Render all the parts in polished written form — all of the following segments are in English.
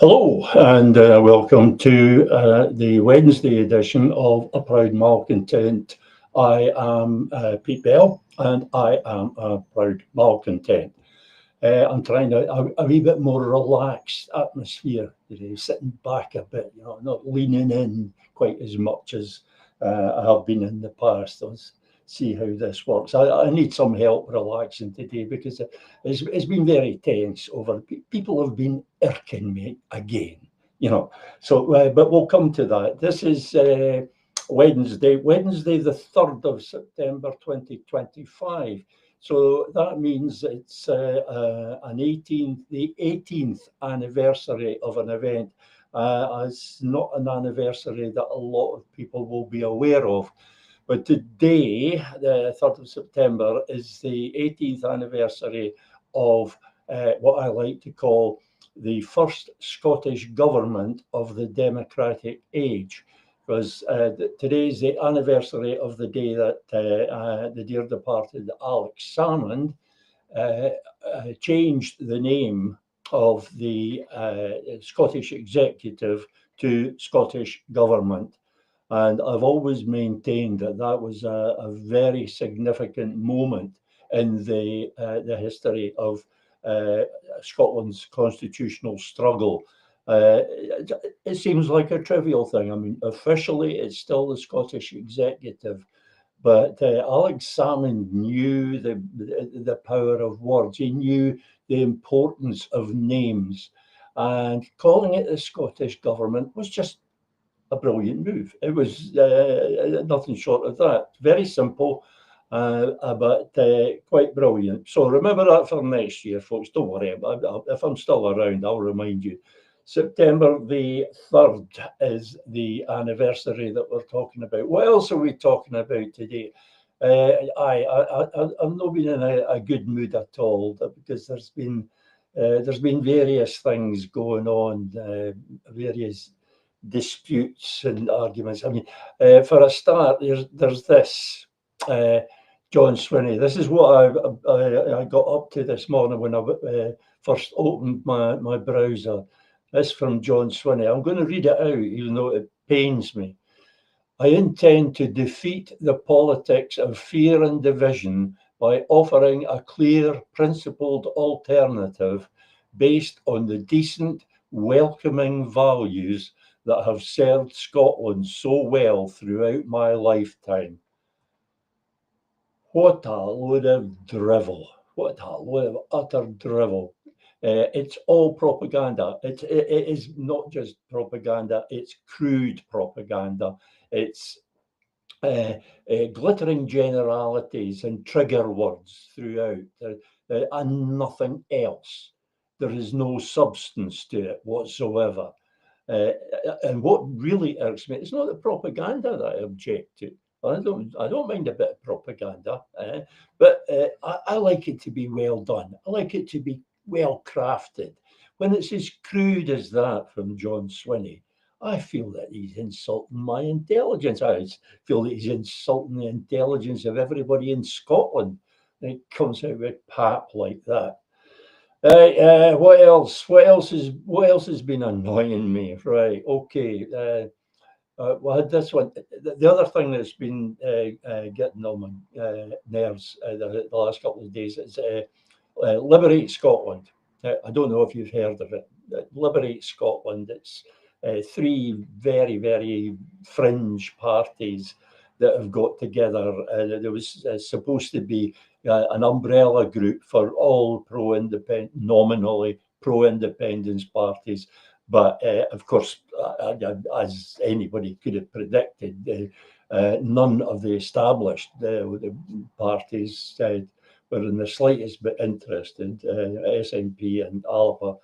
Hello and welcome to the Wednesday edition of A Proud Malcontent. I am Pete Bell and I am a Proud Malcontent. I'm trying a wee bit more relaxed atmosphere today, sitting back a bit, not leaning in quite as much as I have been in the past. Let's see how this works. I need some help relaxing today because it's been very tense over people have been irking me again, but we'll come to that. This is Wednesday, the 3rd of September 2025. So that means it's the 18th anniversary of an event. It's not an anniversary that a lot of people will be aware of. But today, the 3rd of September, is the 18th anniversary of what I like to call the first Scottish government of the democratic age. Because today is the anniversary of the day that the dear departed Alex Salmond changed the name of the Scottish executive to Scottish government. And I've always maintained that that was a very significant moment in the history of Scotland's constitutional struggle. It seems like a trivial thing. I mean, officially, it's still the Scottish executive, but Alex Salmond knew the power of words. He knew the importance of names, and calling it the Scottish government was just a brilliant move. It was nothing short of that. Very simple, but quite brilliant. So remember that for next year, folks. Don't worry. If I'm still around, I'll remind you. September the 3rd is the anniversary that we're talking about. What else are we talking about today? I've not been in a good mood at all because there's been various things going on, various disputes and arguments. I mean, for a start, there's this John Swinney. This is what I got up to this morning when I first opened my browser. This from John Swinney. I'm going to read it out, even though it pains me. I intend to defeat the politics of fear and division by offering a clear, principled alternative based on the decent, welcoming values that have served Scotland so well throughout my lifetime. What a load of drivel. What a load of utter drivel. It's all propaganda. It is not just propaganda, it's crude propaganda. It's glittering generalities and trigger words throughout, and nothing else. There is no substance to it whatsoever. And what really irks me, it's not the propaganda that I object to. I don't mind a bit of propaganda, but I like it to be well done. I like it to be well crafted. When it's as crude as that from John Swinney, I feel that he's insulting my intelligence. I feel that he's insulting the intelligence of everybody in Scotland. And it comes out with pap like that. What else? What else has been annoying me? Right. Okay. Well, I had this one. The other thing that's been getting on my nerves the last couple of days is Liberate Scotland. I don't know if you've heard of it. Liberate Scotland. It's three very, very fringe parties that have got together. There was supposed to be an umbrella group for all nominally pro-independence parties. But of course, as anybody could have predicted, none of the established the parties were in the slightest bit interested. SNP and ALPA,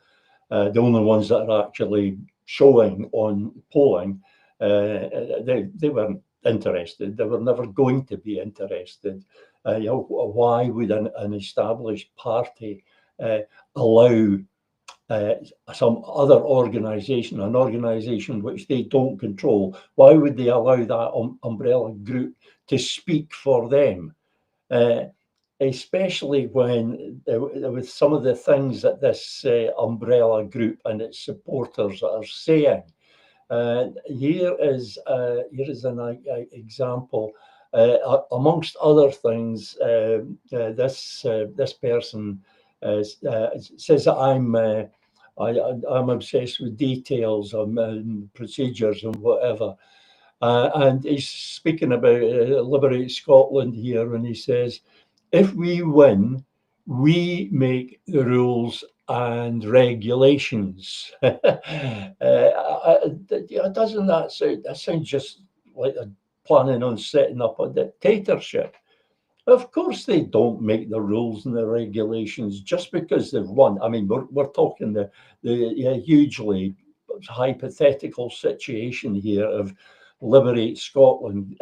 the only ones that are actually showing on polling, they weren't interested. They were never going to be interested. Why would an established party allow some other organization, an organization which they don't control, why would they allow that umbrella group to speak for them? especially when with some of the things that this umbrella group and its supporters are saying. Here is an example. Amongst other things, this person says that I'm obsessed with details and procedures and whatever. And he's speaking about Liberate Scotland here, and he says, if we win, we make the rules and regulations. Doesn't that sound? That sounds just like they're planning on setting up a dictatorship. Of course, they don't make the rules and the regulations just because they've won. I mean, we're talking the hugely hypothetical situation here of Liberate Scotland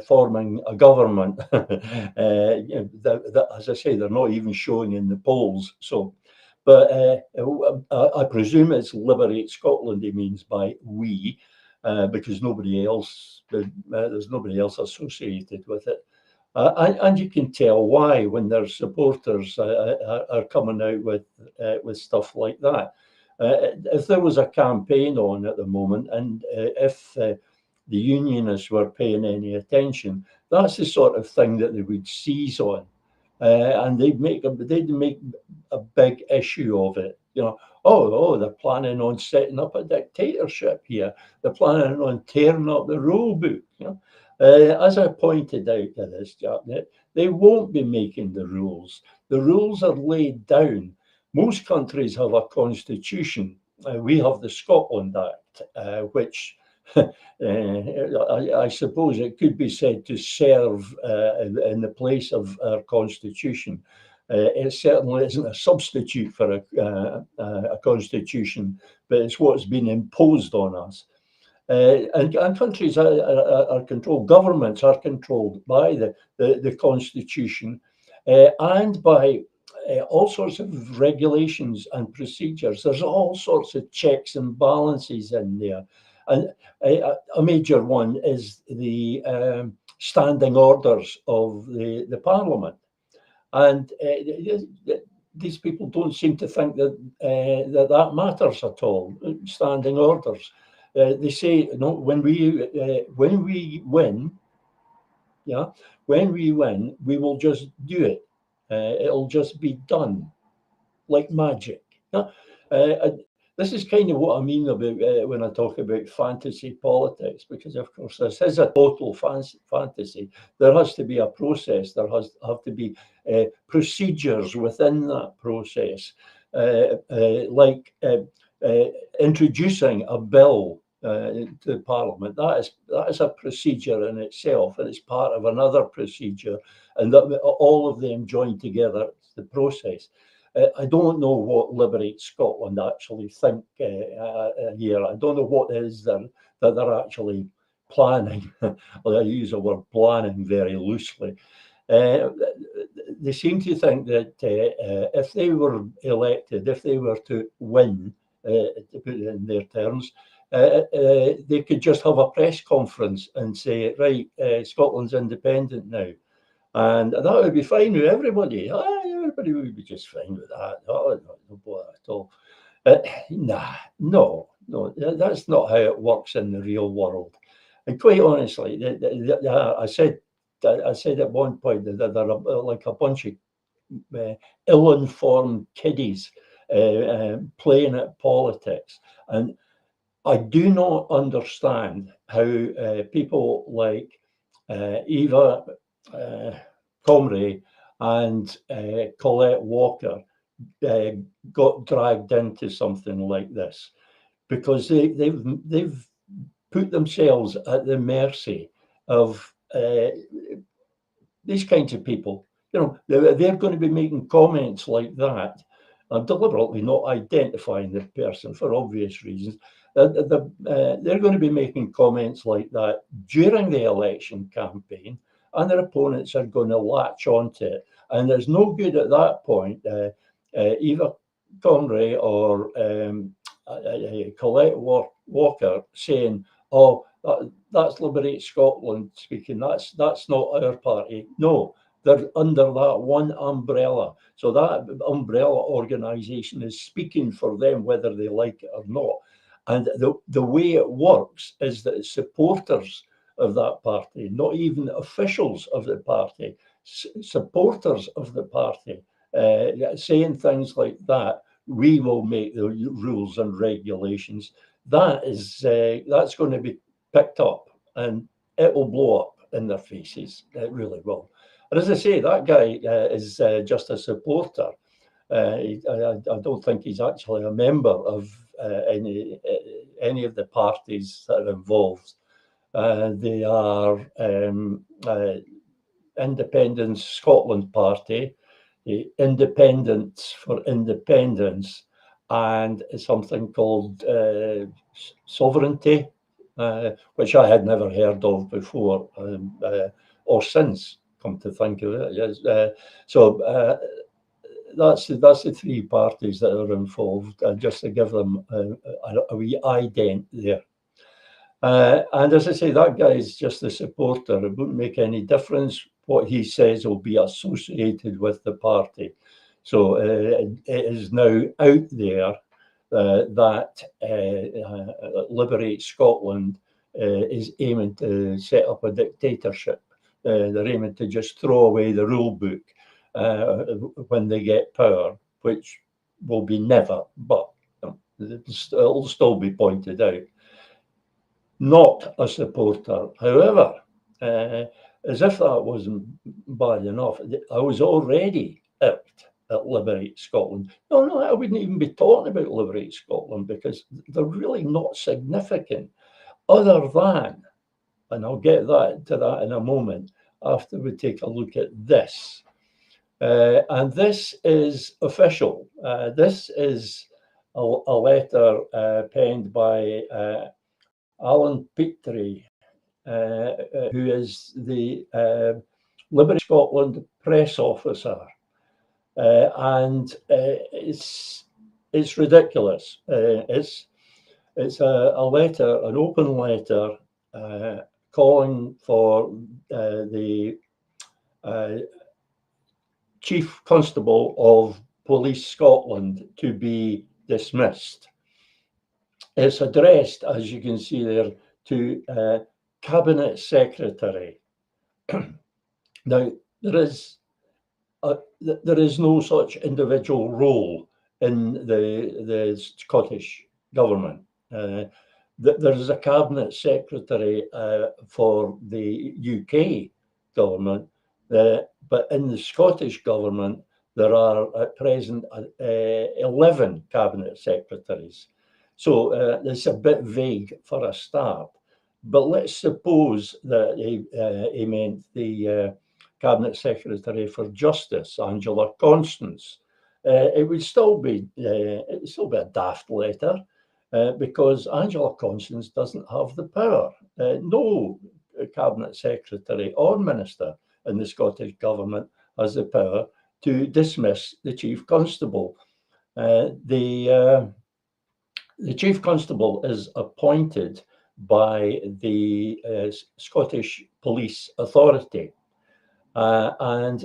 forming a government. As I say, they're not even showing in the polls. So, but I presume it's Liberate Scotland he means by we, because nobody else, there's nobody else associated with it. And you can tell why when their supporters are coming out with stuff like that. If there was a campaign on at the moment, and if the unionists were paying any attention, that's the sort of thing that they would seize on, and they'd make a big issue of it. They're planning on setting up a dictatorship here. They're planning on tearing up the rule book. As I pointed out to this chap, they won't be making the rules. The rules are laid down. Most countries have a constitution. We have the Scotland Act, which I suppose it could be said to serve in the place of our constitution. It certainly isn't a substitute for a constitution, but it's what's been imposed on us. And countries are controlled, governments are controlled by the constitution and by all sorts of regulations and procedures. There's all sorts of checks and balances in there. And a major one is the standing orders of the Parliament. And these people don't seem to think that matters at all, standing orders. They say, no, when we win, we will just do it. It'll just be done like magic. This is kind of what I mean about when I talk about fantasy politics, because of course this is a total fantasy. There has to be a process. There have to be procedures within that process, like introducing a bill to Parliament. That is a procedure in itself, and it's part of another procedure, and that all of them join together. It's the process. I don't know what Liberate Scotland actually think here. I don't know what it is that they're actually planning. Well, I use the word planning very loosely. They seem to think that if they were elected, if they were to win, to put it in their terms, they could just have a press conference and say, right, Scotland's independent now. And that would be fine with everybody. Everybody would be just fine with that. No bother at all. No, that's not how it works in the real world. And quite honestly, I said at one point that they're like a bunch of ill-informed kiddies playing at politics. And I do not understand how people like Eva Comrie and Colette Walker got dragged into something like this, because they've put themselves at the mercy of these kinds of people. They're going to be making comments like that. I'm deliberately not identifying the person for obvious reasons. They're going to be making comments like that during the election campaign, and their opponents are going to latch onto it. And there's no good at that point, Eva Conray or Colette Walker saying, "Oh, that's Liberate Scotland speaking. That's not our party." No, They're under that one umbrella. So that umbrella organisation is speaking for them, whether they like it or not. And the way it works is that supporters of that party, not even officials of the party, supporters of the party, saying things like that. We will make the rules and regulations. That's going to be picked up, and it will blow up in their faces. It really will. And as I say, that guy is just a supporter. I don't think he's actually a member of any of the parties that are involved. They are Independence Scotland Party, the Independents for Independence, and something called Sovereignty, which I had never heard of before or since, come to think of it. Yes. That's the three parties that are involved, just to give them a wee ident there. And as I say, that guy is just a supporter. It wouldn't make any difference. What he says will be associated with the party. So it is now out there that Liberate Scotland is aiming to set up a dictatorship. They're aiming to just throw away the rule book when they get power, which will be never, but it'll still be pointed out. Not a supporter. However, as if that wasn't bad enough, I was already out at Liberate Scotland. No, I wouldn't even be talking about Liberate Scotland because they're really not significant, other than, and I'll get to that in a moment after we take a look at this. And this is official. This is a letter penned by Alan Petrie, who is the Liberate Scotland press officer. And it's ridiculous. It's a letter, an open letter, calling for the Chief Constable of Police Scotland to be dismissed. It's addressed, as you can see there, to Cabinet Secretary. Now, there is no such individual role in the Scottish government. There is a Cabinet Secretary for the UK government, but in the Scottish government, there are at present 11 Cabinet Secretaries. So it's a bit vague for a start. But let's suppose that he meant the Cabinet Secretary for Justice, Angela Constance. It would still be a daft letter because Angela Constance doesn't have the power. No Cabinet Secretary or Minister in the Scottish Government has the power to dismiss the Chief Constable. The Chief Constable is appointed by the Scottish Police Authority, and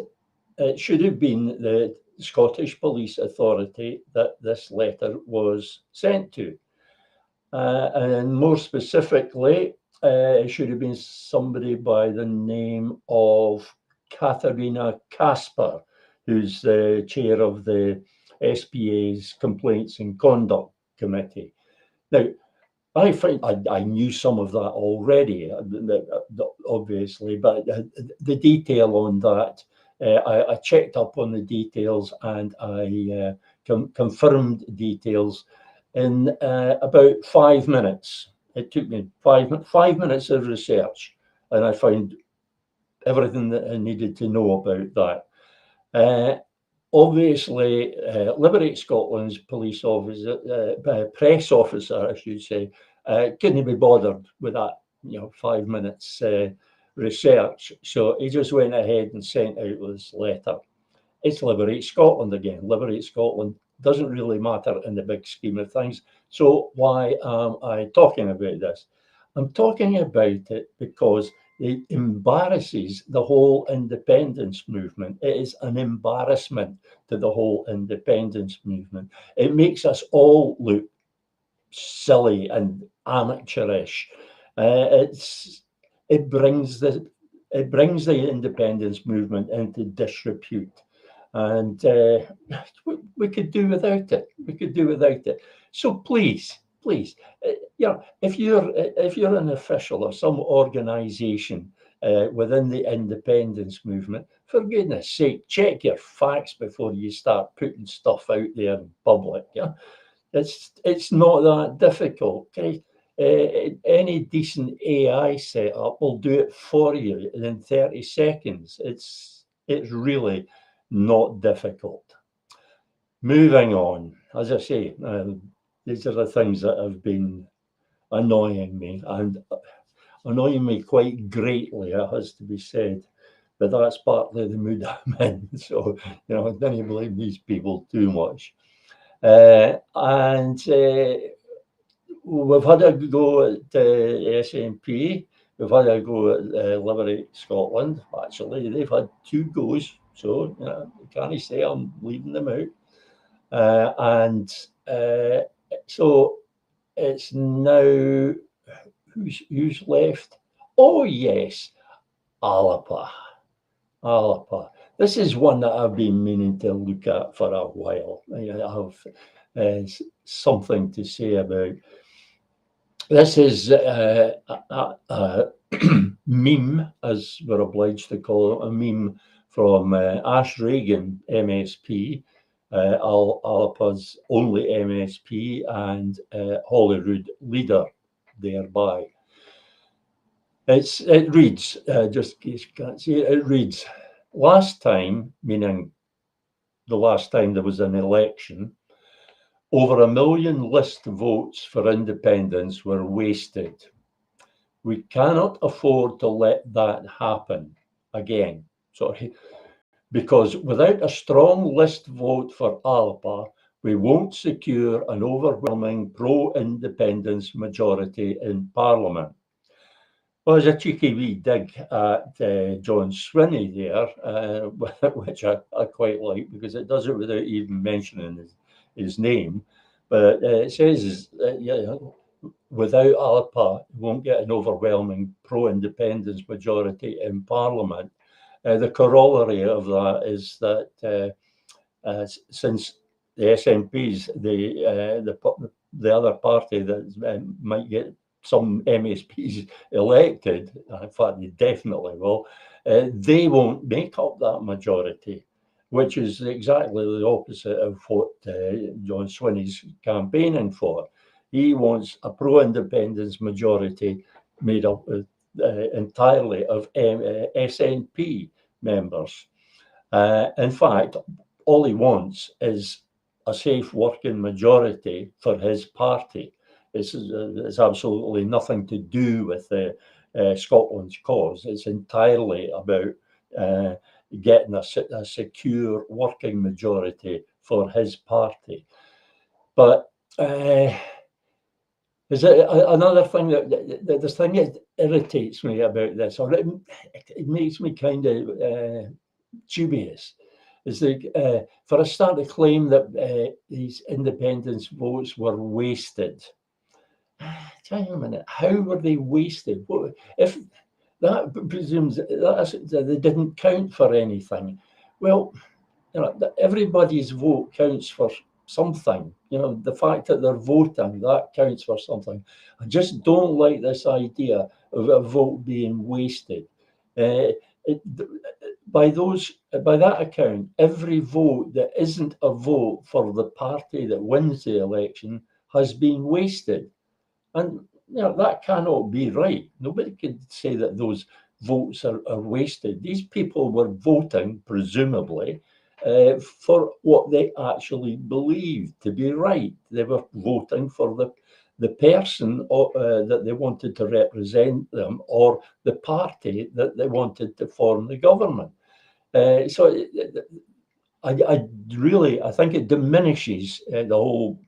it should have been the Scottish Police Authority that this letter was sent to. And more specifically, it should have been somebody by the name of Katharina Casper, who's the chair of the SPA's Complaints and Conduct Committee. Now, I find I knew some of that already, obviously, but the detail on that, I checked up on the details and I confirmed details in about 5 minutes. It took me 5 minutes of research, and I found everything that I needed to know about that. Obviously, Liberate Scotland's police officer, press officer, I should say, couldn't be bothered with that, 5 minutes research. So he just went ahead and sent out this letter. It's Liberate Scotland again. Liberate Scotland doesn't really matter in the big scheme of things. So why am I talking about this? I'm talking about it because It embarrasses the whole independence movement. It is an embarrassment to the whole independence movement. It makes us all look silly and amateurish. It's it brings the it brings the independence movement into disrepute, and we could do without it. We could do without it. So please, please, if you're an official of some organisation within the independence movement, for goodness sake, check your facts before you start putting stuff out there in public. Yeah, it's not that difficult. Okay? Any decent AI setup will do it for you in 30 seconds. It's really not difficult. Moving on, as I say, these are the things that have been annoying me and annoying me quite greatly, it has to be said. But that's partly the mood I'm in. So, I don't blame these people too much. And we've had a go at SNP. We've had a go at Liberate Scotland. Actually, they've had 2 goes, so you can't say I'm leaving them out. And so it's now who's left? Oh yes, Alapa. This is one that I've been meaning to look at for a while. I have something to say about. This is a meme, as we're obliged to call it, a meme from Ash Regan, MSP, Alapa's only MSP and Holyrood leader thereby. It reads, just in case you can't see it, it reads, last time, meaning the last time there was an election, over 1 million list votes for independence were wasted. We cannot afford to let that happen again. Because without a strong list vote for Alapa, we won't secure an overwhelming pro-independence majority in Parliament. Well, there's a cheeky wee dig at John Swinney there, which I quite like because it does it without even mentioning his name. But it says, without Alapa, we won't get an overwhelming pro-independence majority in Parliament. The corollary of that is that since the SNPs, the other party that might get some MSPs elected, in fact, they definitely will, they won't make up that majority, which is exactly the opposite of what John Swinney's campaigning for. He wants a pro-independence majority made up entirely of SNP members. In fact, all he wants is a safe working majority for his party. It's absolutely nothing to do with Scotland's cause. It's entirely about getting a secure working majority for his party. But is it another thing the thing that irritates me about this, or it makes me kind of dubious, is that for a start to claim that these independence votes were wasted. Hang on a minute, how were they wasted? If that presumes that they didn't count for anything, well, everybody's vote counts for something. The fact that they're voting, that counts for something. I just don't like this idea of a vote being wasted. By that account, every vote that isn't a vote for the party that wins the election has been wasted. And that cannot be right. Nobody can say that those votes are wasted. These people were voting, presumably, for what they actually believed to be right. They were voting for the person that they wanted to represent them, or the party that they wanted to form the government. So I think it diminishes the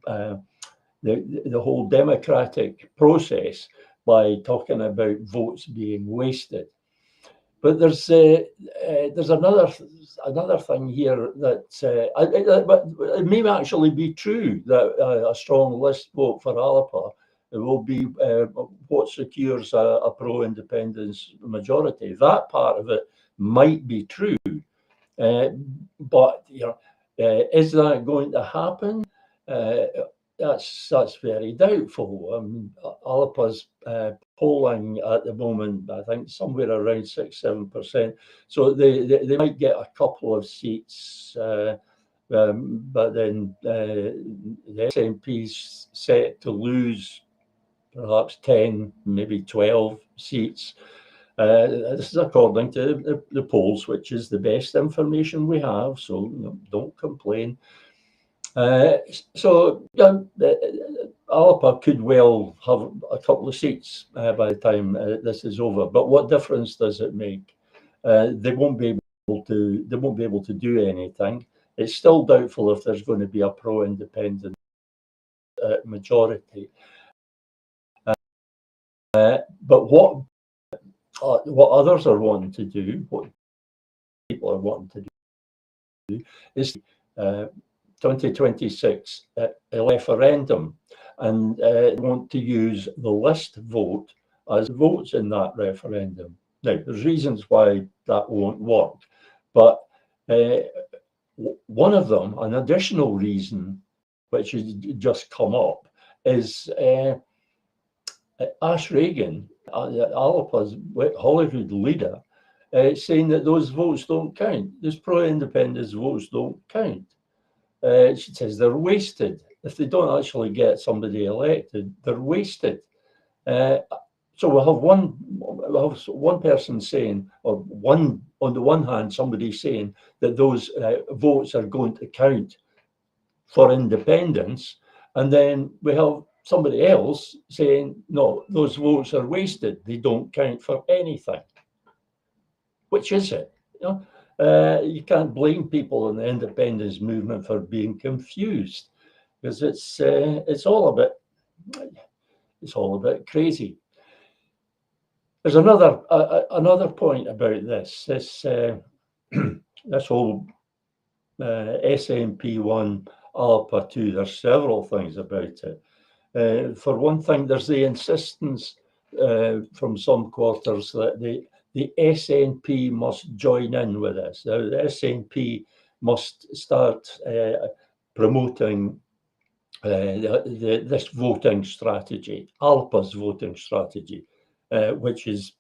whole democratic process by talking about votes being wasted. But there's another thing here that but it may actually be true that a strong list vote for Alapa will be what secures a pro-independence majority. That part of it might be true, uh, but is that going to happen? Uh, that's very doubtful. Alapa's polling at the moment, I think, somewhere around 6-7%. So they might get a couple of seats, but then the SNP's set to lose perhaps 10, maybe 12 seats. This is according to the polls, which is the best information we have, so don't complain. So Alapa could well have a couple of seats by the time this is over. But what difference does it make? They won't be able to. They won't be able to do anything. It's still doubtful if there's going to be a pro-independent majority. But what others are wanting to do, what people are wanting to do, is 2026 a referendum, and want to use the list vote as votes in that referendum. Now, there's reasons why that won't work, but one of them, an additional reason, which has just come up, is Ash Reagan, Alapa's Hollywood leader, saying that those votes don't count. Those pro-independence votes don't count. She says they're wasted. If they don't actually get somebody elected, they're wasted. So we'll have one person saying, or on the one hand, somebody saying that those votes are going to count for independence, and then we have somebody else saying, no, those votes are wasted. They don't count for anything. Which is it? You can't blame people in the independence movement for being confused, because it's all a bit crazy. There's another point about this. This whole SNP1 Alpa 2. There's several things about it. For one thing, there's the insistence from some quarters that the SNP must join in with this. Now, the SNP must start promoting this voting strategy, Alpa's voting strategy, which is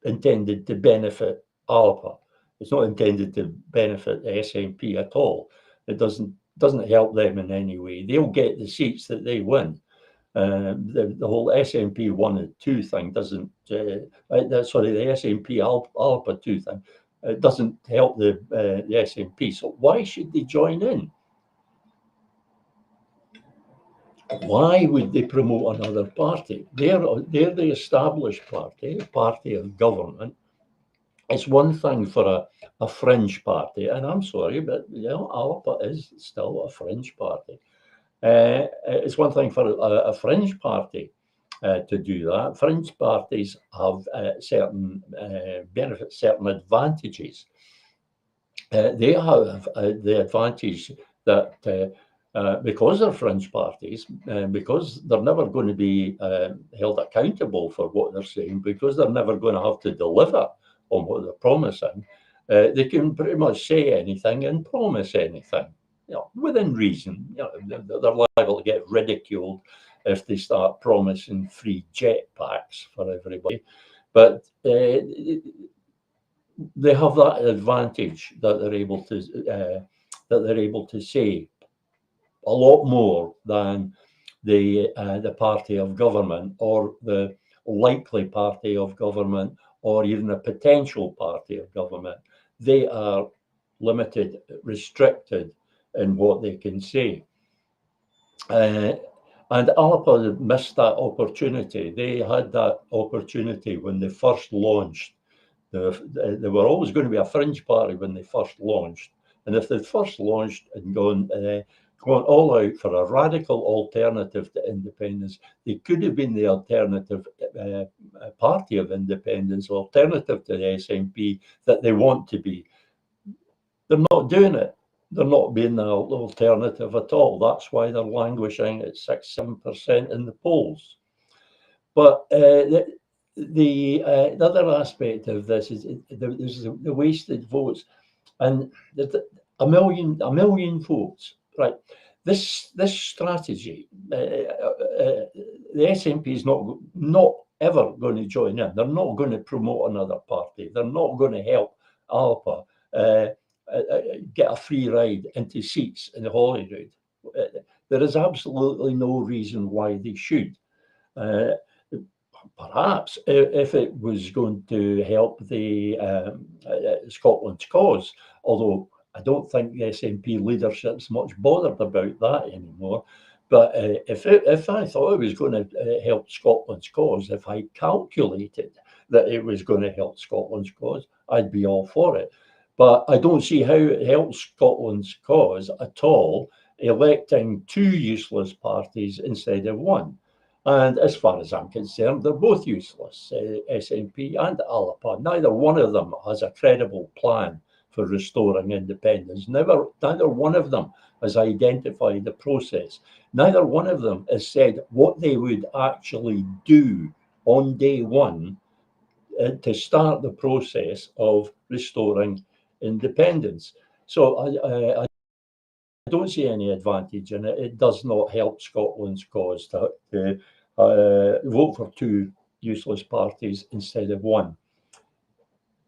intended to benefit Alpa. It's not intended to benefit the SNP at all. It doesn't help them in any way. They'll get the seats that they win. The whole SNP 1 and 2 thing doesn't, the SNP Alpa 2 thing, it doesn't help the SNP. So why should they join in? Why would they promote another party? They're the established party, a party of government. It's one thing for a fringe party, and I'm sorry, but Alpa is still a fringe party. It's one thing for a fringe party to do that. Fringe parties have certain benefits, certain advantages. They have the advantage that because they're fringe parties, because they're never going to be held accountable for what they're saying, because they're never going to have to deliver on what they're promising, they can pretty much say anything and promise anything. Within reason. They're liable to get ridiculed if they start promising free jetpacks for everybody, but they have that advantage that they're able to say a lot more than the party of government, or the likely party of government, or even a potential party of government. They are limited, restricted in what they can say. And Alapa missed that opportunity. They had that opportunity when they first launched. They were always going to be a fringe party when they first launched. And if they first launched and gone, going all out for a radical alternative to independence. They could have been the alternative party of independence, alternative to the SNP that they want to be. They're not doing it. They're not being the alternative at all. That's why they're languishing at 6-7% in the polls. But the other aspect of this is there's the wasted votes, and there's a million votes. Right, this strategy, the SNP is not ever going to join in. They're not going to promote another party. They're not going to help Alpa get a free ride into seats in Holyrood. There is absolutely no reason why they should. Perhaps if it was going to help the Scotland's cause, although I don't think the SNP leadership's much bothered about that anymore. But if I thought it was going to help Scotland's cause, if I calculated that it was going to help Scotland's cause, I'd be all for it. But I don't see how it helps Scotland's cause at all, electing two useless parties instead of one. And as far as I'm concerned, they're both useless, SNP and Alpa. Neither one of them has a credible plan for restoring independence. Neither one of them has identified the process. Neither one of them has said what they would actually do on day one to start the process of restoring independence. So I don't see any advantage in it. It does not help Scotland's cause to vote for two useless parties instead of one.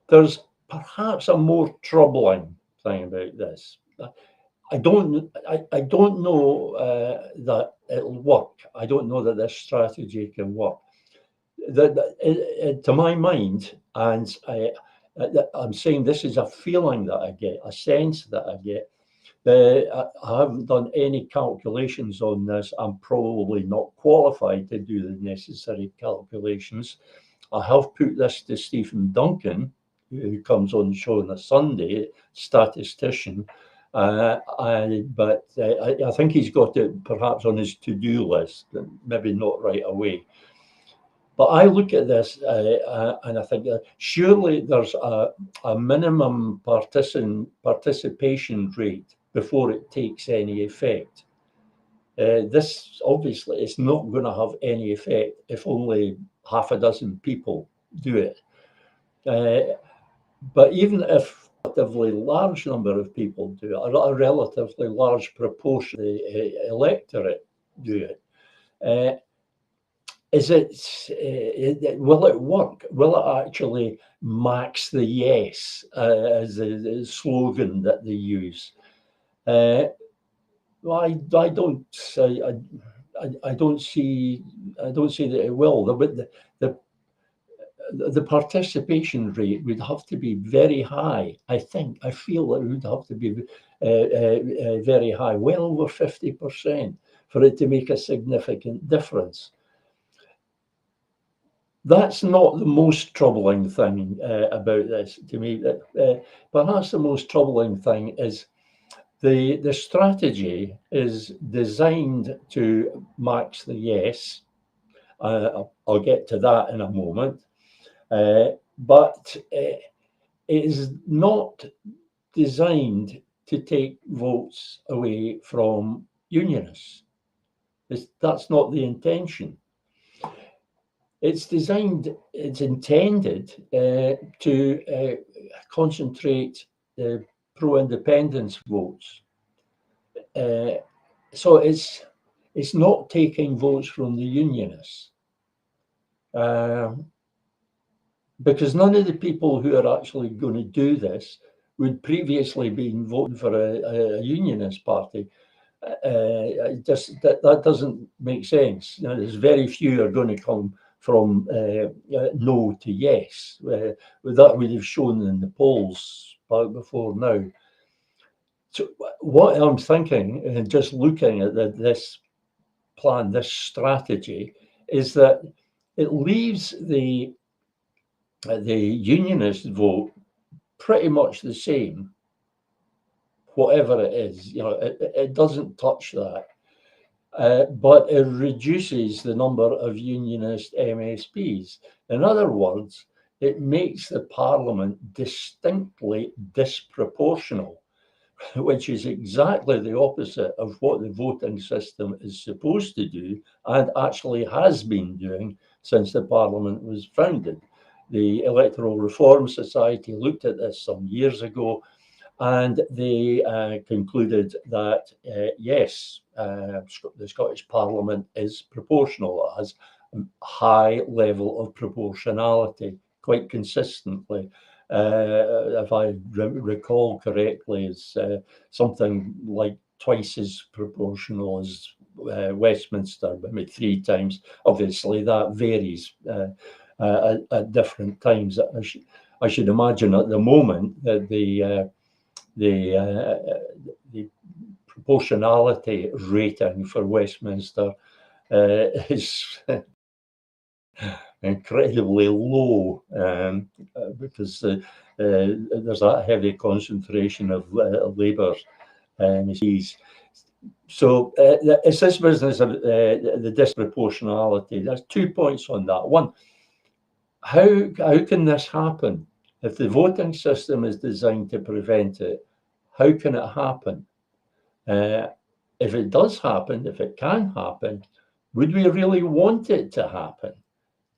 There's perhaps a more troubling thing about this. I don't know that it'll work. I don't know that this strategy can work. To my mind, and I'm saying this is a feeling that I get, a sense that I get. I haven't done any calculations on this. I'm probably not qualified to do the necessary calculations. I have put this to Stephen Duncan, who comes on the show on a Sunday, statistician. But I think he's got it perhaps on his to-do list, maybe not right away. But I look at this and I think surely there's a minimum participation rate before it takes any effect. This obviously is not going to have any effect if only half a dozen people do it. But even if a relatively large number of people do it, a relatively large proportion of the electorate do it, will it work? Will it actually max the yes as the slogan that they use? Well, I don't see that it will. The participation rate would have to be very high. I feel it would have to be very high, well over 50%, for it to make a significant difference. That's not the most troubling thing about this to me. Perhaps the most troubling thing is the strategy is designed to max the yes. I'll get to that in a moment. But it is not designed to take votes away from unionists. That's not the intention. It's intended to concentrate pro-independence votes. So it's not taking votes from the unionists. Because none of the people who are actually going to do this would previously been voting for a unionist party. That doesn't make sense. There's very few are going to come from no to yes. That would have shown in the polls before now. So what I'm thinking, and just looking at this plan, this strategy, is that it leaves the unionist vote pretty much the same, whatever it is, it doesn't touch that. But it reduces the number of unionist MSPs. In other words, it makes the Parliament distinctly disproportional, which is exactly the opposite of what the voting system is supposed to do and actually has been doing since the Parliament was founded. The Electoral Reform Society looked at this some years ago, and they concluded that, yes, the Scottish Parliament is proportional. It has a high level of proportionality quite consistently. If I recall correctly, is something like twice as proportional as Westminster, maybe 3 times. Obviously, that varies at different times. I should imagine at the moment that the proportionality rating for Westminster is incredibly low, because there's a heavy concentration of Labour MPs. So it's this business of the disproportionality. There's 2 points on that. One, how can this happen? If the voting system is designed to prevent it, how can it happen? If it does happen, if it can happen, would we really want it to happen?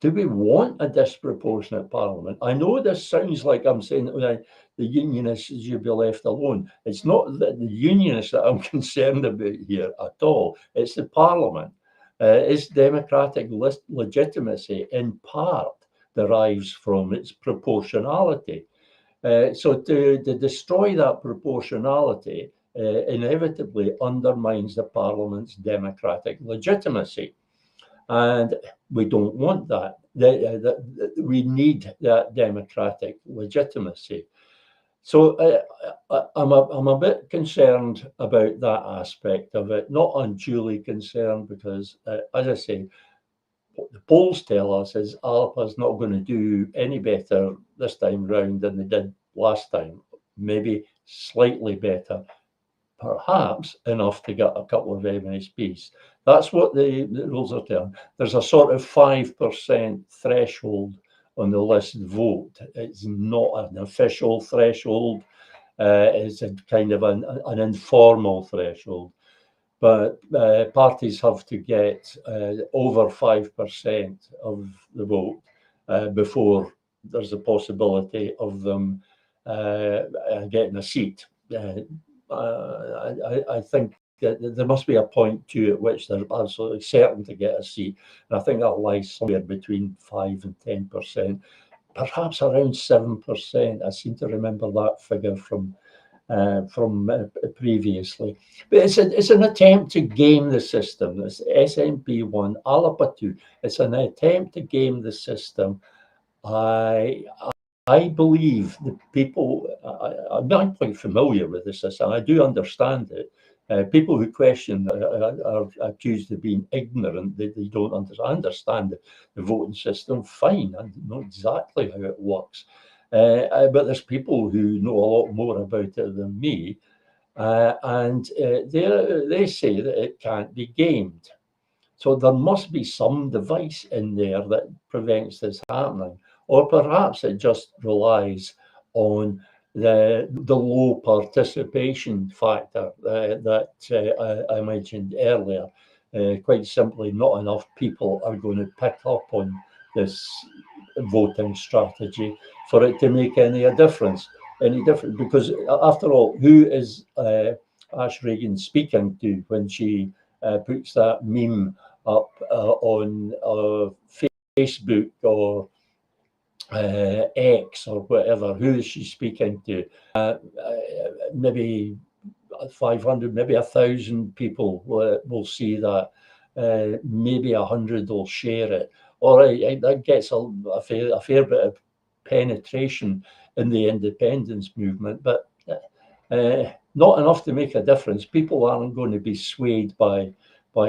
Do we want a disproportionate Parliament? I know this sounds like I'm saying that the unionists should be left alone. It's not the unionists that I'm concerned about here at all. It's the Parliament. Its democratic legitimacy in part derives from its proportionality. So to destroy that proportionality inevitably undermines the Parliament's democratic legitimacy. And we don't want that. We need that democratic legitimacy. So I'm a bit concerned about that aspect of it, not unduly concerned, because, as I say, what the polls tell us is Alpa's not going to do any better this time round than they did last time. Maybe slightly better, perhaps enough to get a couple of MSPs. That's what the rules are telling. There's a sort of 5% threshold on the list vote. It's not an official threshold. It's a kind of an informal threshold. But parties have to get over 5% of the vote before there's a possibility of them getting a seat. I think that there must be a point too at which they're absolutely certain to get a seat. And I think that lies somewhere between 5 and 10%, perhaps around 7%. I seem to remember that figure from previously. But it's an attempt to game the system. This SNP1, ALAPA 2, it's an attempt to game the system. I believe the people, I'm not quite familiar with the system, I do understand it. People who question are accused of being ignorant, they don't understand the voting system fine. I know exactly how it works. But there's people who know a lot more about it than me, and they say that it can't be gamed. So there must be some device in there that prevents this happening, or perhaps it just relies on the low participation factor that I mentioned earlier. Quite simply, not enough people are going to pick up on this voting strategy for it to make any difference. Because after all, who is Ash Regan speaking to when she puts that meme up on Facebook or X or whatever? Who is she speaking to? Maybe 500, maybe 1,000 people will see that. Maybe 100 will share it. All right, that gets a fair bit of penetration in the independence movement, but not enough to make a difference. People aren't going to be swayed by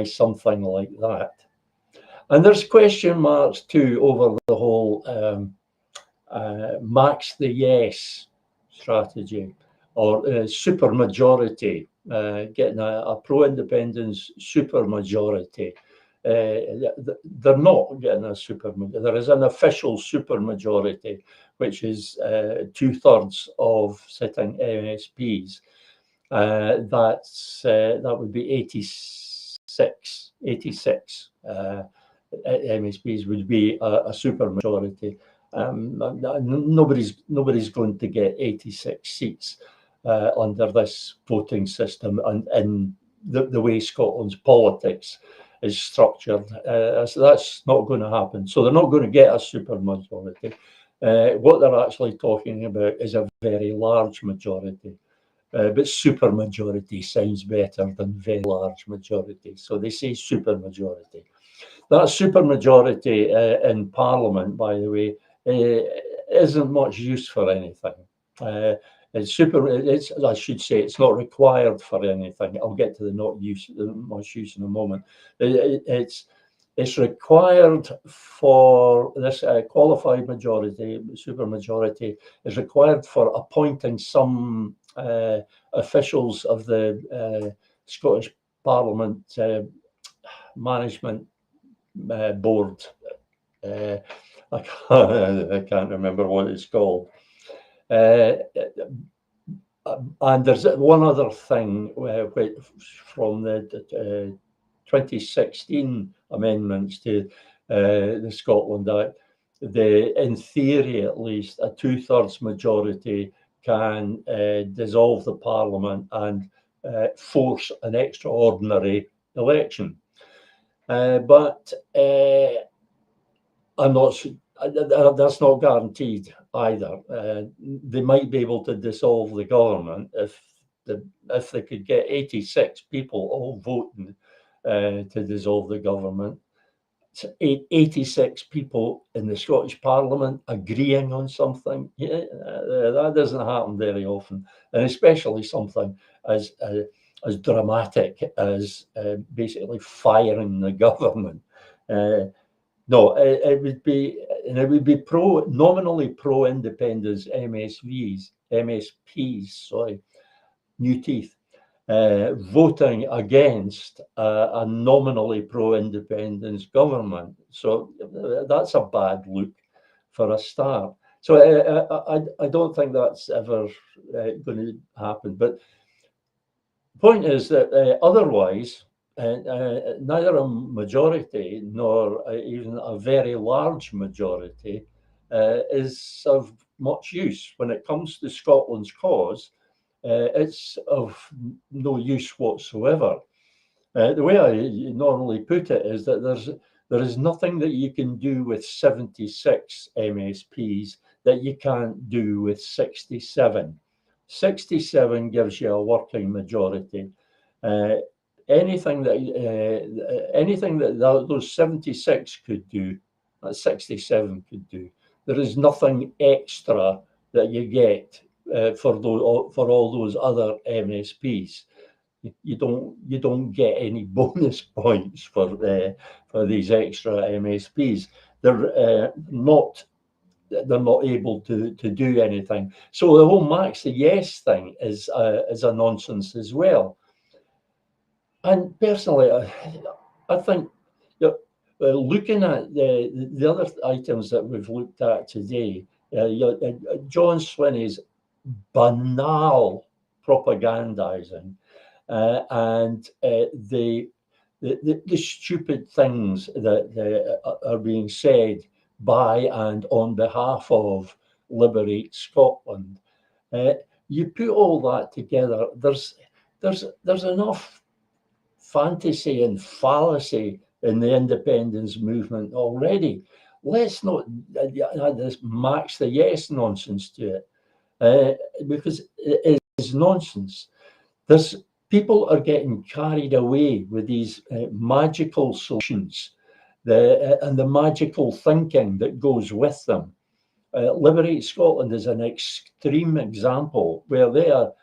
something like that. And there's question marks too over the whole max the yes strategy. or supermajority, getting a pro-independence supermajority. They're not getting a supermajority. There is an official supermajority, which is 2/3 of sitting MSPs. That would be 86 MSPs would be a supermajority. Nobody's going to get 86 seats under this voting system, and in the way Scotland's politics is structured. So that's not going to happen. So they're not going to get a supermajority. What they're actually talking about is a very large majority. But supermajority sounds better than very large majority. So they say supermajority. That supermajority in Parliament, by the way, isn't much use for anything. I should say, it's not required for anything. I'll get to the much use in a moment. It's required for this qualified majority, supermajority, is required for appointing some officials of the Scottish Parliament management board. I can't remember what it's called. And there's one other thing from the 2016 amendments to the Scotland Act. In theory, at least, a 2/3 majority can dissolve the Parliament and force an extraordinary election. But that's not guaranteed either. They might be able to dissolve the government if they could get 86 people all voting to dissolve the government. 86 people in the Scottish Parliament agreeing on something. That doesn't happen very often, and especially something as dramatic as basically firing the government. No, it would be nominally pro-independence MSPs, sorry, new teeth, voting against a nominally pro-independence government. So that's a bad look for a start. So I don't think that's ever going to happen. But the point is that otherwise, neither a majority nor even a very large majority is of much use. When it comes to Scotland's cause, it's of no use whatsoever. The way I normally put it is that there is nothing that you can do with 76 MSPs that you can't do with 67. 67 gives you a working majority. Anything that those 76 could do, that 67 could do. There is nothing extra that you get for all those other MSPs. You don't get any bonus points for these extra MSPs. They're not able to do anything. So the whole max the yes thing is a nonsense as well. And personally, I think that looking at the other items that we've looked at today, John Swinney's banal propagandizing and the stupid things that are being said by and on behalf of Liberate Scotland. You put all that together, there's enough fantasy and fallacy in the independence movement already. Let's not add this max the yes nonsense to it, because it is nonsense. People are getting carried away with these magical solutions and the magical thinking that goes with them. Liberate Scotland is an extreme example where they are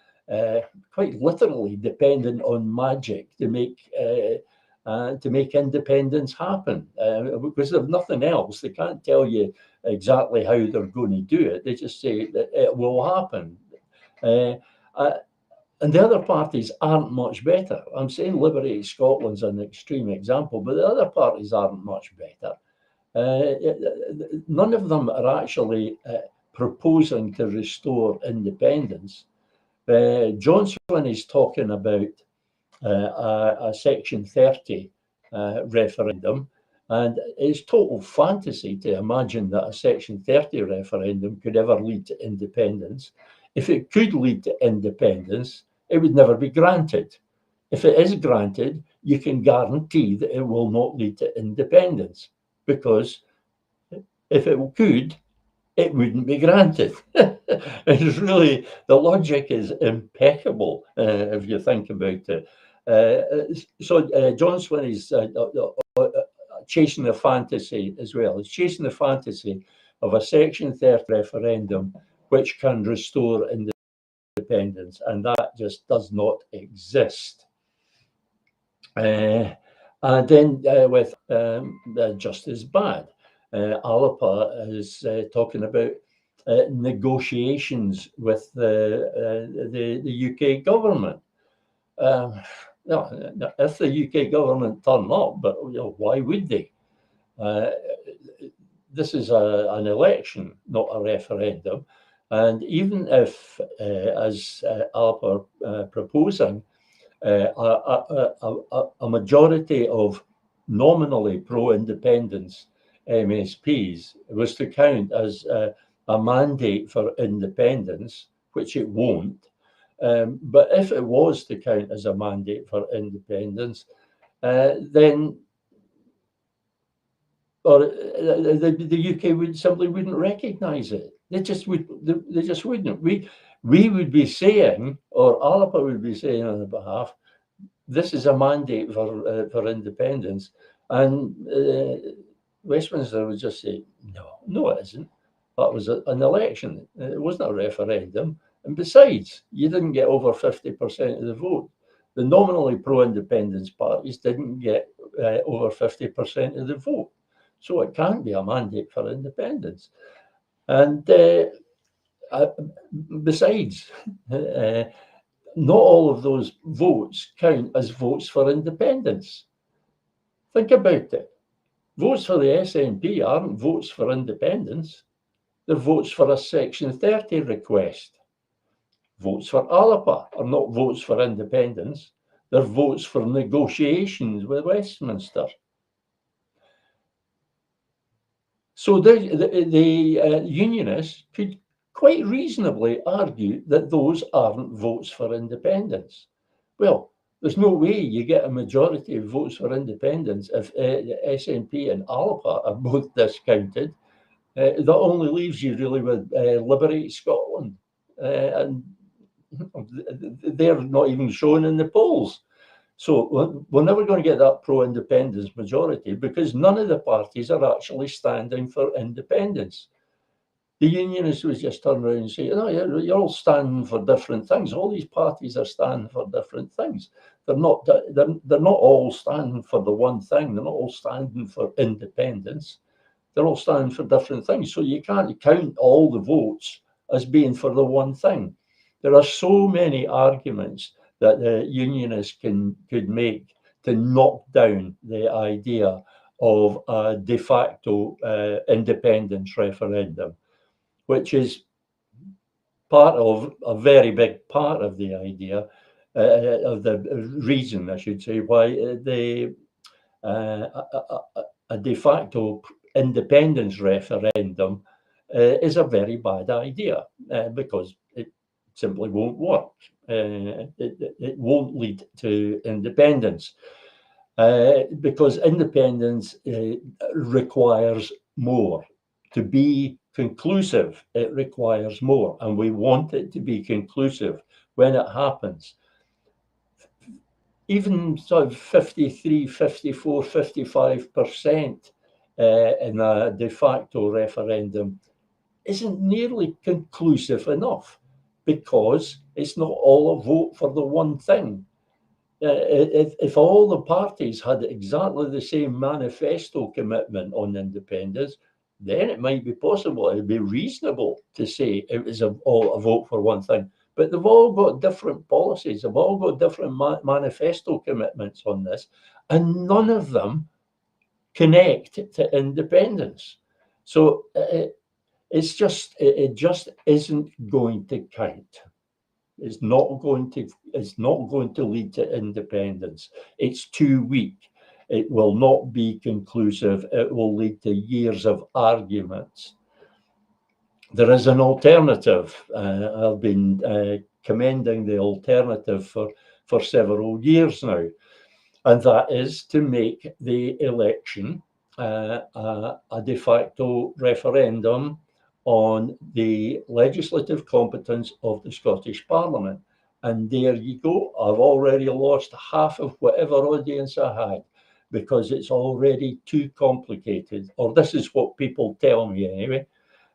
quite literally dependent on magic to make independence happen. Because of nothing else, they can't tell you exactly how they're going to do it. They just say that it will happen. And the other parties aren't much better. I'm saying Liberate Scotland's an extreme example, but the other parties aren't much better. None of them are actually proposing to restore independence. John Swinney's talking about a Section 30 referendum, and it's total fantasy to imagine that a Section 30 referendum could ever lead to independence. If it could lead to independence, it would never be granted. If it is granted, you can guarantee that it will not lead to independence, because if it could, it wouldn't be granted. It's really, the logic is impeccable if you think about it. So John Swinney's chasing the fantasy as well. He's chasing the fantasy of a Section 30 referendum which can restore independence, and that just does not exist. And then with just as bad, Alapa is talking about negotiations with the UK government. No, if the UK government turn up, but why would they? This is an election, not a referendum. And even if, as Alapa are proposing, a majority of nominally pro-independence MSPs was to count as a mandate for independence, which it won't. But if it was to count as a mandate for independence, then the UK would simply wouldn't recognise it. They just wouldn't. We would be saying, or Alapa would be saying on the behalf, this is a mandate for independence, and Westminster would just say, no, it isn't. That was an election. It wasn't a referendum. And besides, you didn't get over 50% of the vote. The nominally pro-independence parties didn't get over 50% of the vote. So it can't be a mandate for independence. And besides, not all of those votes count as votes for independence. Think about it. Votes for the SNP aren't votes for independence. They're votes for a Section 30 request. Votes for Alapa are not votes for independence. They're votes for negotiations with Westminster. So the unionists could quite reasonably argue that those aren't votes for independence. Well, there's no way you get a majority of votes for independence if the SNP and Alapa are both discounted. That only leaves you really with Liberate Scotland. And they're not even shown in the polls. So we're never going to get that pro-independence majority because none of the parties are actually standing for independence. The unionists would just turn around and say, you're all standing for different things. All these parties are standing for different things. They're not all standing for the one thing. They're not all standing for independence. They're all standing for different things. So you can't count all the votes as being for the one thing. There are so many arguments that the unionists could make to knock down the idea of a de facto independence referendum, which is part of a very big part of the idea, of the reason, I should say, why a de facto independence referendum is a very bad idea because it simply won't work. It won't lead to independence because independence requires more. To be conclusive, it requires more, and we want it to be conclusive when it happens. Even sort of 53, 54, 55% in a de facto referendum isn't nearly conclusive enough because it's not all a vote for the one thing. If all the parties had exactly the same manifesto commitment on independence, then it might be possible, it'd be reasonable to say it was all a vote for one thing. but they've all got different policies. They've all got different manifesto commitments on this, and none of them connect to independence. So it just isn't going to count. It's not going to lead to independence. It's too weak. It will not be conclusive. It will lead to years of arguments. There is an alternative. I've been commending the alternative for several years now, and that is to make the election a de facto referendum on the legislative competence of the Scottish Parliament. And there you go. I've already lost half of whatever audience I had because it's already too complicated, or this is what people tell me anyway.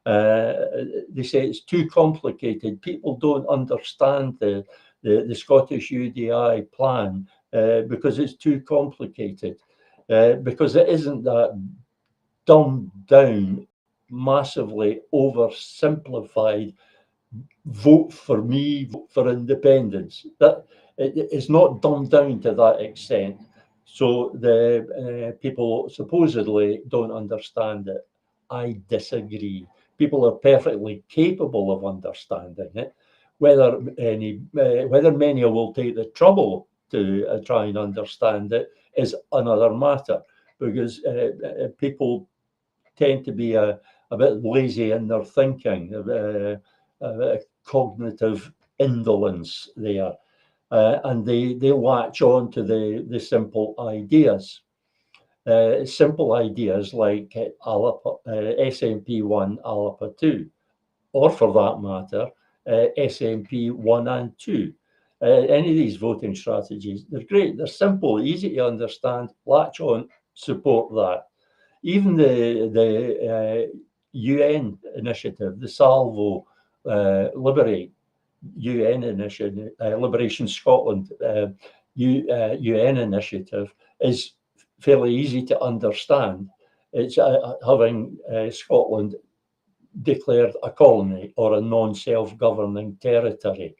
They say it's too complicated. People don't understand the Scottish UDI plan because it's too complicated, because it isn't that dumbed down, massively oversimplified vote for me, vote for independence. That it's not dumbed down to that extent. So the people supposedly don't understand it. I disagree. People are perfectly capable of understanding it. Whether many will take the trouble to try and understand it is another matter, because people tend to be a bit lazy in their thinking, a cognitive indolence there, and they latch on to the simple ideas. Simple ideas like SNP 1, ALAPA 2, or for that matter, SNP 1 and 2. Any of these voting strategies, they're great, they're simple, easy to understand, latch on, support that. Even the UN initiative, the Salvo Liberate UN initiative, Liberation Scotland UN initiative is fairly easy to understand. It's having Scotland declared a colony or a non-self-governing territory.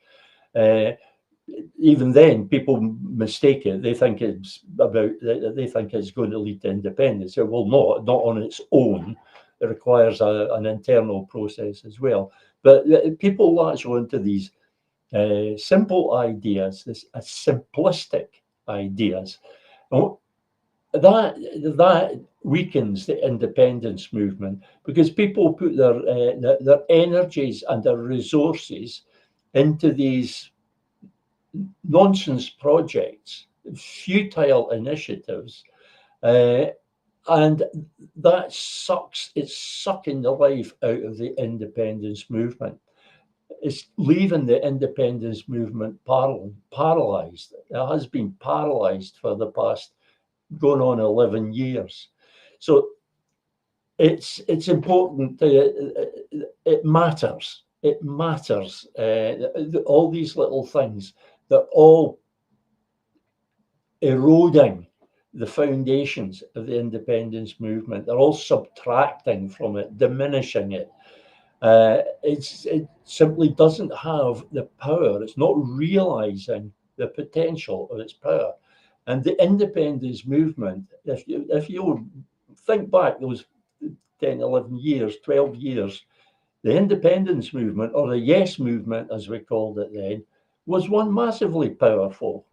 Even then, people mistake it. They think it's going to lead to independence. It will not on its own. It requires an internal process as well. But people latch onto these simple ideas, this simplistic ideas. That weakens the independence movement, because people put their energies and their resources into these nonsense projects, futile initiatives, and that sucks. It's sucking the life out of the independence movement. It's leaving the independence movement paralyzed. It has been paralyzed for the past going on 11 years. So it's important. It matters. It matters. All these little things, they're all eroding the foundations of the independence movement. They're all subtracting from it, diminishing it. It simply doesn't have the power. It's not realizing the potential of its power. And the independence movement, if you think back those 10, 11 years, 12 years, the independence movement, or the Yes movement, as we called it then, was one massively powerful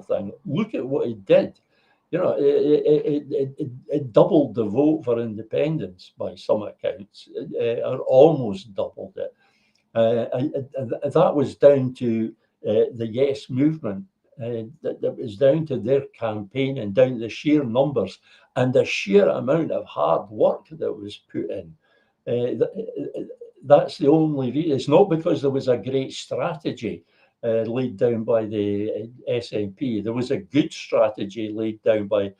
thing. Look at what it did. You know, it doubled the vote for independence by some accounts, or almost doubled it. That was down to the Yes movement. That was down to their campaign and down to the sheer numbers and the sheer amount of hard work that was put in. That's the only reason. It's not because there was a great strategy laid down by the SNP. There was a good strategy laid down by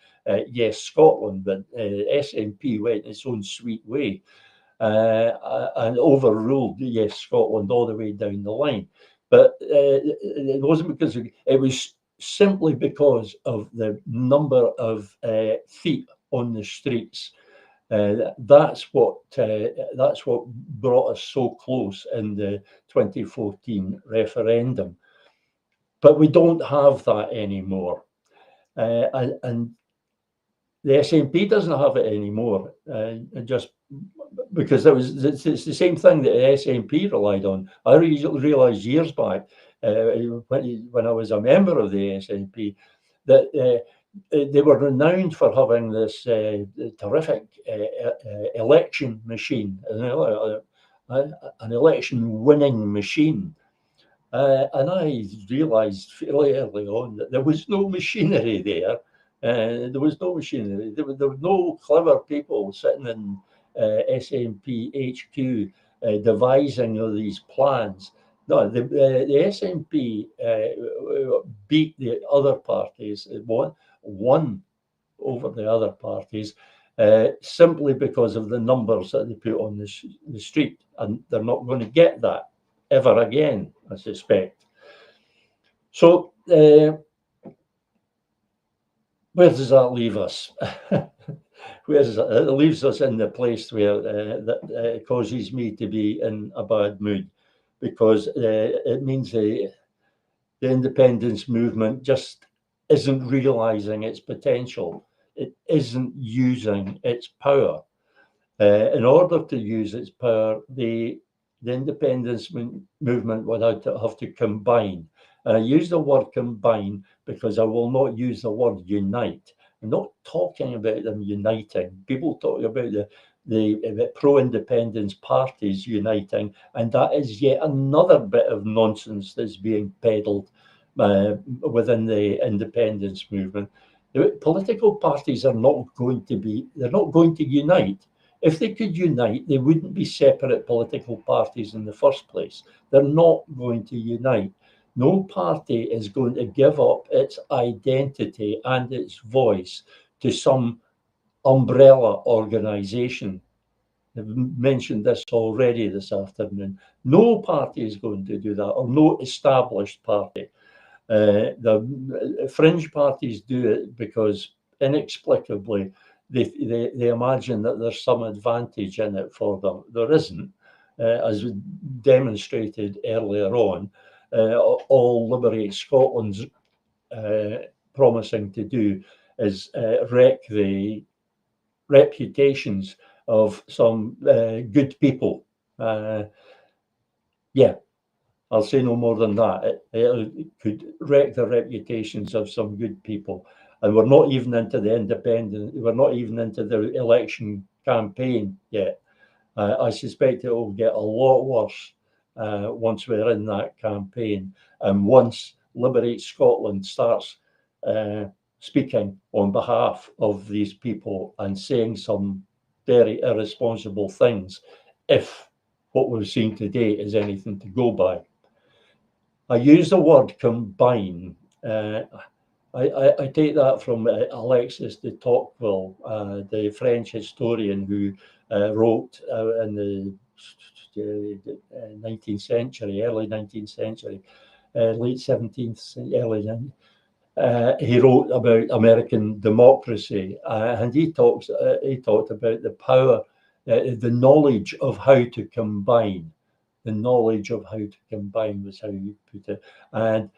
Yes Scotland, but SNP went its own sweet way and overruled Yes Scotland all the way down the line. But it wasn't because it was simply because of the number of feet on the streets. That's what brought us so close in the 2014 referendum. But we don't have that anymore. And the SNP doesn't have it anymore, just because it's the same thing that the SNP relied on. I realised years back, when I was a member of the SNP, that they were renowned for having this terrific election machine, an election winning machine. And I realised fairly early on that there was no machinery there. There was no machinery. There were no clever people sitting in SNP HQ devising all these plans. No, the SNP beat the other parties, won over the other parties, simply because of the numbers that they put on the street. And they're not going to get that ever again, I suspect. So where does that leave us? Where does it leaves us in the place where that causes me to be in a bad mood, because it means the independence movement just isn't realizing its potential. It isn't using its power. In order to use its power, the independence movement would have to combine. And I use the word combine because I will not use the word unite. I'm not talking about them uniting. People talk about the pro-independence parties uniting, and that is yet another bit of nonsense that's being peddled within the independence movement. The political parties are not going to unite. If they could unite, they wouldn't be separate political parties in the first place. They're not going to unite. No party is going to give up its identity and its voice to some umbrella organisation. I've mentioned this already this afternoon. No party is going to do that, or no established party. The fringe parties do it because inexplicably they imagine that there's some advantage in it for them. There isn't, as demonstrated earlier on. All Liberate Scotland's promising to do is wreck the reputations of some good people. Yeah, I'll say no more than that. It could wreck the reputations of some good people. And we're not even into the we're not even into the election campaign yet. I suspect it will get a lot worse once we're in that campaign. And once Liberate Scotland starts speaking on behalf of these people and saying some very irresponsible things, if what we've seen today is anything to go by. I use the word combine. I take that from Alexis de Tocqueville, the French historian who wrote in the 19th century, early 19th century, late 17th, early 19th. He wrote about American democracy, and he talked about the power, the knowledge of how to combine. The knowledge of how to combine was how you put it. And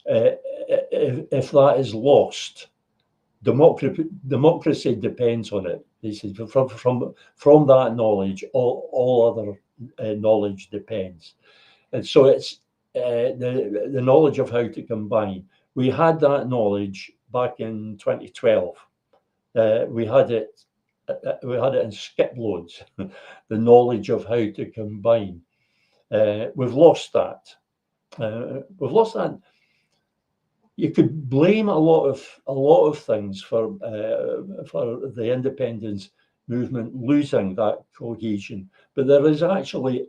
if that is lost, democracy depends on it. He said, from that knowledge, all other knowledge depends. And so it's the knowledge of how to combine. We had that knowledge back in 2012. We had it in skiploads. The knowledge of how to combine. We've lost that. You could blame a lot of things for the independence movement losing that cohesion, but there is actually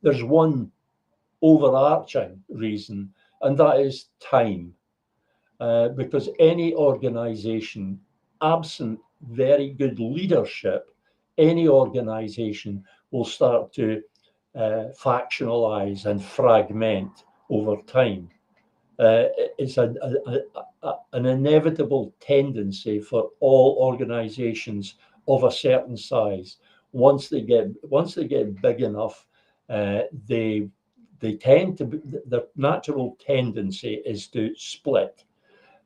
there's one overarching reason, and that is time, because any organisation, absent very good leadership, any organisation will start to factionalize and fragment over time. It's an inevitable tendency for all organizations of a certain size, once they get big enough, they tend to be, their natural tendency is to split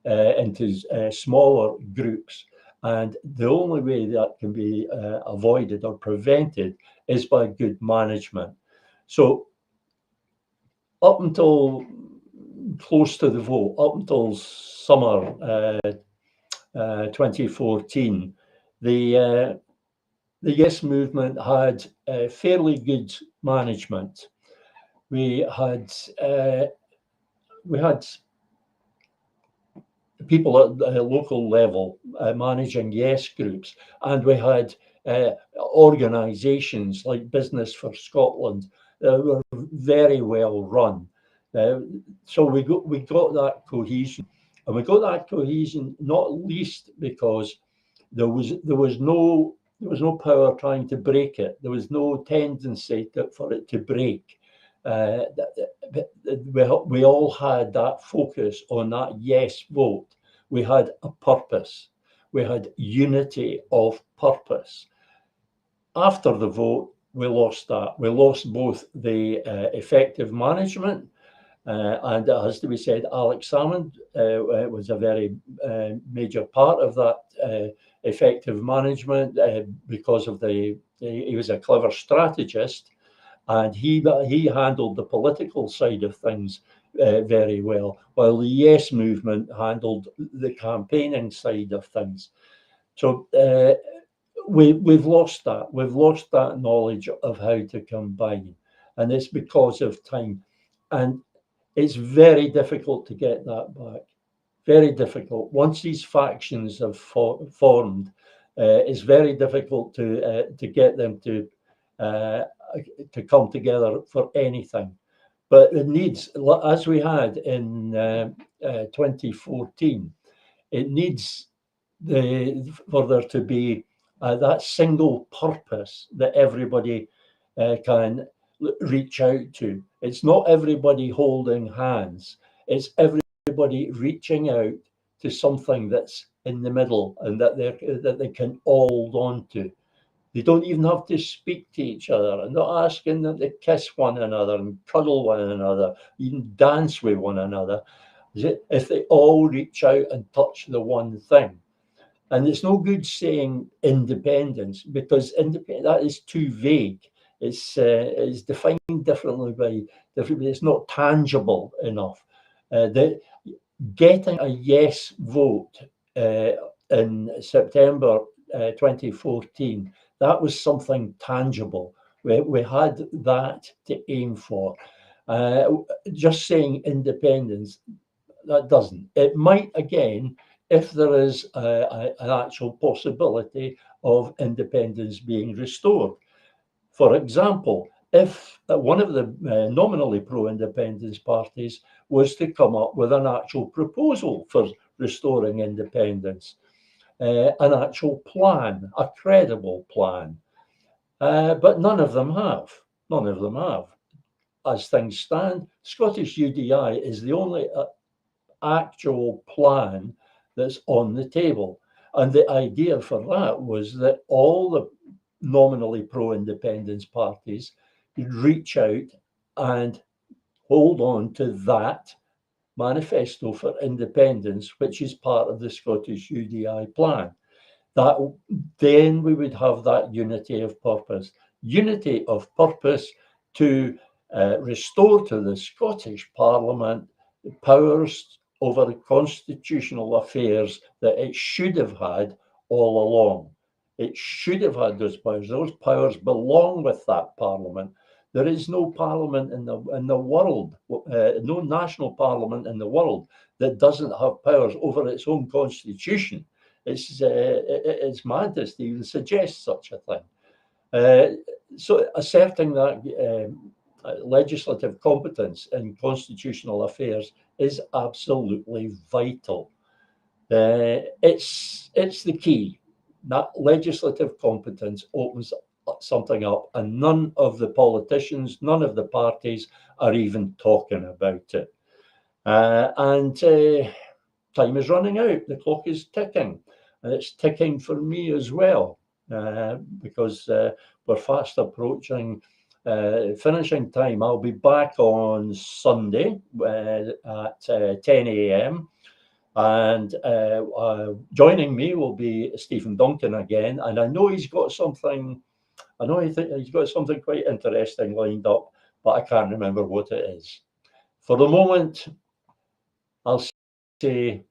into smaller groups. And the only way that can be avoided or prevented is by good management. So up until close to the vote, up until summer 2014, the Yes movement had fairly good management. We had people at the local level managing Yes groups, and we had organisations like Business for Scotland that were very well run. So we got that cohesion, and we got that cohesion not least because there was no power trying to break it. There was no tendency for it to break. We all had that focus on that yes vote. We had a purpose. We had unity of purpose. After the vote, we lost that. We lost both the effective management, and it has to be said, Alex Salmond was a very major part of that effective management because of he was a clever strategist, and he handled the political side of things very well, while the Yes movement handled the campaigning side of things. So we've lost that. We've lost that knowledge of how to combine, and it's because of time. And it's very difficult to get that back. Very difficult. Once these factions have formed, it's very difficult to get them to come together for anything. But it needs, as we had in 2014, it needs for there to be that single purpose that everybody can reach out to. It's not everybody holding hands. It's everybody reaching out to something that's in the middle and that they can all hold on to. They don't even have to speak to each other. I'm not asking them to kiss one another and cuddle one another, even dance with one another. If they all reach out and touch the one thing. And it's no good saying independence, because that is too vague. It's defined differently by different. It's not tangible enough. Getting a yes vote in September 2014, that was something tangible. We had that to aim for. Just saying independence, that doesn't. It might, again, if there is an actual possibility of independence being restored. For example, if one of the nominally pro-independence parties was to come up with an actual proposal for restoring independence, an actual plan, a credible plan. But none of them have. None of them have. As things stand, Scottish UDI is the only actual plan that's on the table. And the idea for that was that all the nominally pro-independence parties would reach out and hold on to that manifesto for independence, which is part of the Scottish UDI plan. That then we would have that unity of purpose. Unity of purpose to restore to the Scottish Parliament the powers over constitutional affairs that it should have had all along. It should have had those powers. Those powers belong with that Parliament. There is no Parliament in the world, no national Parliament in the world that doesn't have powers over its own constitution. It's madness to even suggest such a thing. So asserting that legislative competence in constitutional affairs is absolutely vital. It's the key. That legislative competence opens something up, and none of the politicians, none of the parties are even talking about it. And time is running out. The clock is ticking, and it's ticking for me as well. because we're fast approaching finishing time. I'll be back on Sunday at 10 a.m. And joining me will be Stephen Duncan again. And I know he's got something. I know he's got something quite interesting lined up, but I can't remember what it is. For the moment, I'll say